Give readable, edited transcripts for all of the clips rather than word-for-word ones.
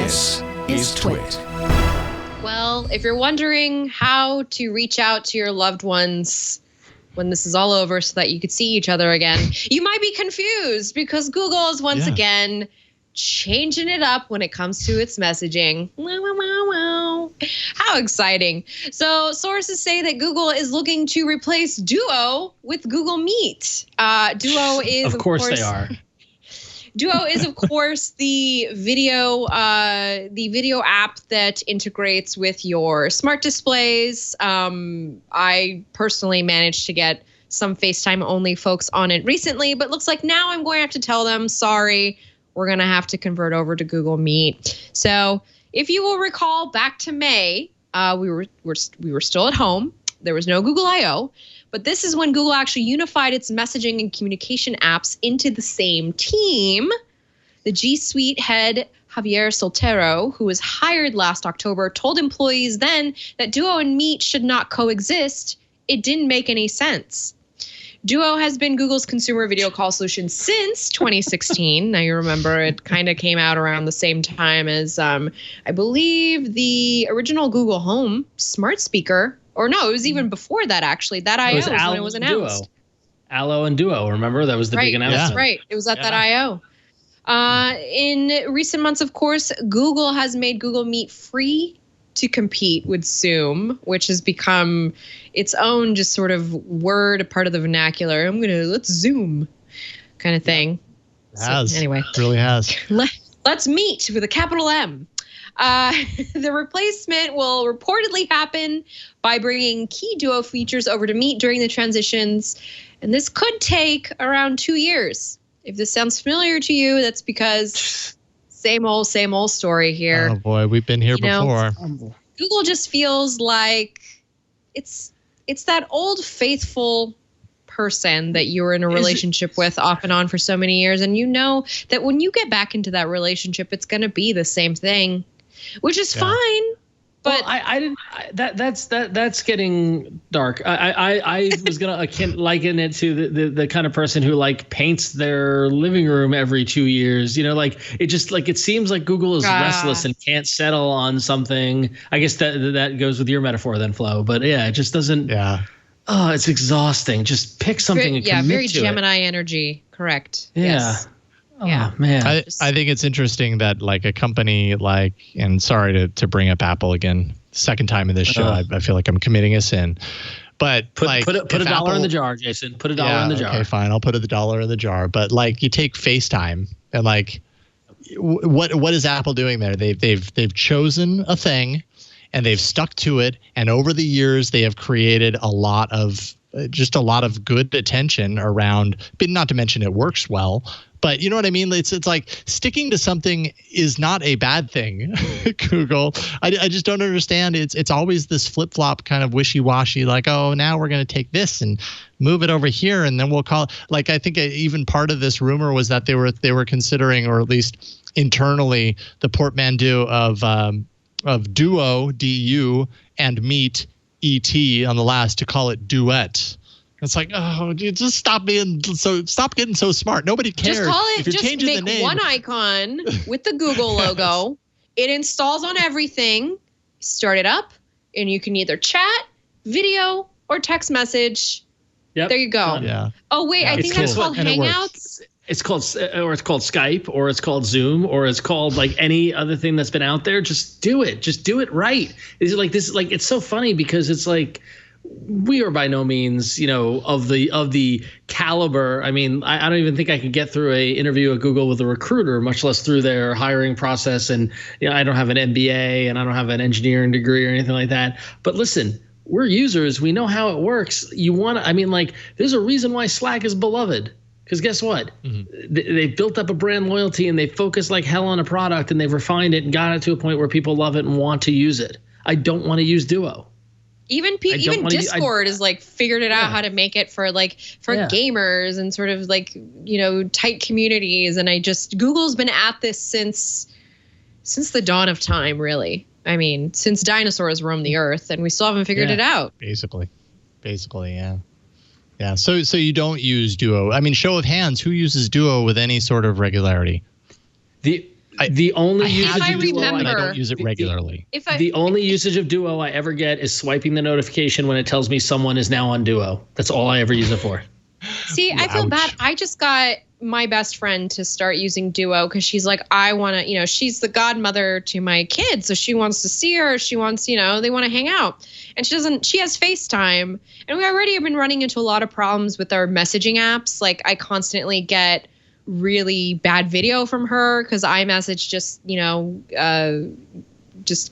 This is TWiT. Well, if you're wondering how to reach out to your loved ones when this is all over so that you could see each other again, you might be confused because Google is once again changing it up when it comes to its messaging. Wow, wow, wow, wow. How exciting. So sources say that Google is looking to replace Duo with Google Meet. Duo is, of course they are. Duo is, of course, the video app that integrates with your smart displays. I personally managed to get some FaceTime-only folks on it recently, but looks like now I'm going to have to tell them, sorry, we're going to have to convert over to Google Meet. So if you will recall, back to May, we were still at home. There was no Google I/O. But this is when Google actually unified its messaging and communication apps into the same team. The G Suite head, Javier Soltero, who was hired last October, told employees then that Duo and Meet should not coexist. It didn't make any sense. Duo has been Google's consumer video call solution since 2016. Now, you remember it kind of came out around the same time as, I believe, the original Google Home smart speaker. Or no, it was even before that, actually. That I/O was when it was announced. Allo and Duo, remember? That was the big announcement. That's right. It was at that I/O. In recent months, of course, Google has made Google Meet free to compete with Zoom, which has become its own just sort of word, a part of the vernacular. Let's Zoom kind of thing. It really has. Let's meet with a capital M. The replacement will reportedly happen by bringing key Duo features over to Meet during the transitions. And this could take around 2 years. If this sounds familiar to you, that's because same old story here. Oh boy, we've been here before. Google just feels like it's that old faithful person that you were in a relationship with off and on for so many years. And you know that when you get back into that relationship, it's going to be the same thing. Which is fine, but that's getting dark. I was gonna liken it to the kind of person who like paints their living room every 2 years. You know, like it seems like Google is restless and can't settle on something. I guess that goes with your metaphor then, Flo. But yeah, it just doesn't. Yeah. Oh, it's exhausting. Just pick something and commit to it. Yeah, very Gemini energy. Correct. Yeah. Yes. Oh, man. I think it's interesting that like a company like, and sorry to bring up Apple again, second time in this show, I feel like I'm committing a sin. But put a dollar in the jar, Jason. Put a dollar in the jar. Okay, fine. I'll put $1 in the jar. But like you take FaceTime and like what is Apple doing there? They've chosen a thing and they've stuck to it. And over the years, they have created a lot of good attention around, but not to mention it works well. But you know what I mean? It's like sticking to something is not a bad thing, Google. I just don't understand. It's always this flip-flop kind of wishy-washy, like, oh, now we're going to take this and move it over here, and then we'll call it. Like, I think even part of this rumor was that they were considering, or at least internally, the portmanteau of Duo, D-U, and Meet, E-T, on the last to call it Duet. It's like, oh, just stop getting so smart. Nobody cares. Just call it. Just make one icon with the Google logo. It installs on everything. Start it up, and you can either chat, video, or text message. Yep. There you go. Yeah. Oh wait, I think that's called Hangouts. It's called Skype, or it's called Zoom, or it's called like any other thing that's been out there. Just do it. Just do it right. Is it like this? Like it's so funny because it's like. We are by no means, of the caliber. I mean, I don't even think I could get through a interview at Google with a recruiter, much less through their hiring process. And I don't have an MBA and I don't have an engineering degree or anything like that. But listen, we're users. We know how it works. There's a reason why Slack is beloved. Because guess what? Mm-hmm. They've built up a brand loyalty and they focus like hell on a product and they've refined it and got it to a point where people love it and want to use it. I don't want to use Duo. Even Discord has like figured it out how to make it for gamers and sort of like, tight communities. And Google's been at this since the dawn of time, really. I mean, since dinosaurs roamed the earth and we still haven't figured it out. Basically, yeah. Yeah. So you don't use Duo. I mean, show of hands, who uses Duo with any sort of regularity? The only usage I of Duo, remember- I don't use it regularly. the only usage of Duo I ever get is swiping the notification when it tells me someone is now on Duo. That's all I ever use it for. See, I feel bad. I just got my best friend to start using Duo because she's like, I want to, she's the godmother to my kids. So she wants to see her. She wants, they want to hang out. And she has FaceTime. And we already have been running into a lot of problems with our messaging apps. Like I constantly get really bad video from her because iMessage just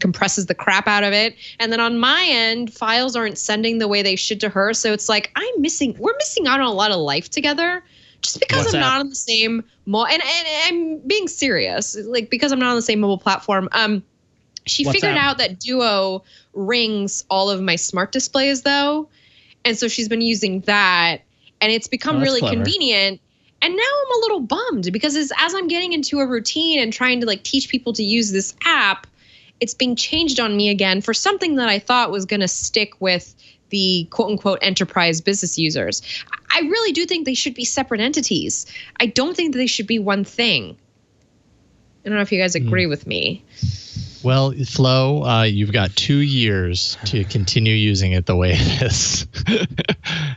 compresses the crap out of it. And then on my end, files aren't sending the way they should to her. So it's like we're missing out on a lot of life together just because I'm not on the same and I'm being serious, like because I'm not on the same mobile platform. She figured out that Duo rings all of my smart displays though. And so she's been using that and it's become really convenient. And now I'm a little bummed because as I'm getting into a routine and trying to like teach people to use this app, it's being changed on me again for something that I thought was going to stick with the quote unquote enterprise business users. I really do think they should be separate entities. I don't think that they should be one thing. I don't know if you guys agree with me. Well, Flo, you've got 2 years to continue using it the way it is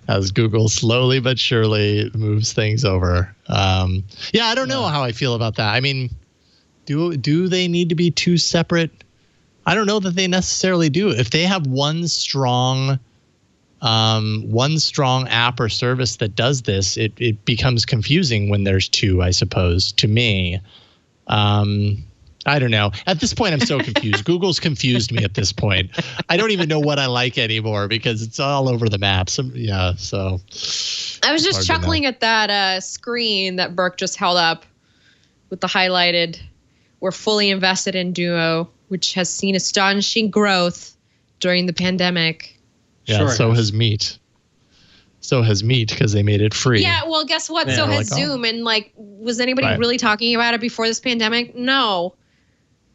as Google slowly but surely moves things over. I don't know how I feel about that. I mean, do they need to be two separate? I don't know that they necessarily do. If they have one strong app or service that does this, it becomes confusing when there's two, I suppose, to me. I don't know. At this point, I'm so confused. Google's confused me at this point. I don't even know what I like anymore because it's all over the map. So I was just chuckling at that screen that Burke just held up with the highlighted. We're fully invested in Duo, which has seen astonishing growth during the pandemic. Yeah, sure so has Meet. So has Meet because they made it free. Yeah, well, guess what? So has Zoom. And was anybody really talking about it before this pandemic? No.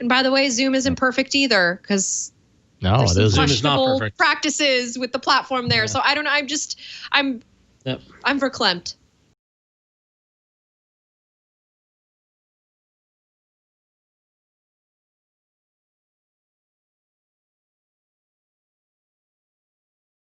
And by the way, Zoom isn't perfect either because there's some questionable practices with the platform there. Yeah. So I don't know. I'm verklempt.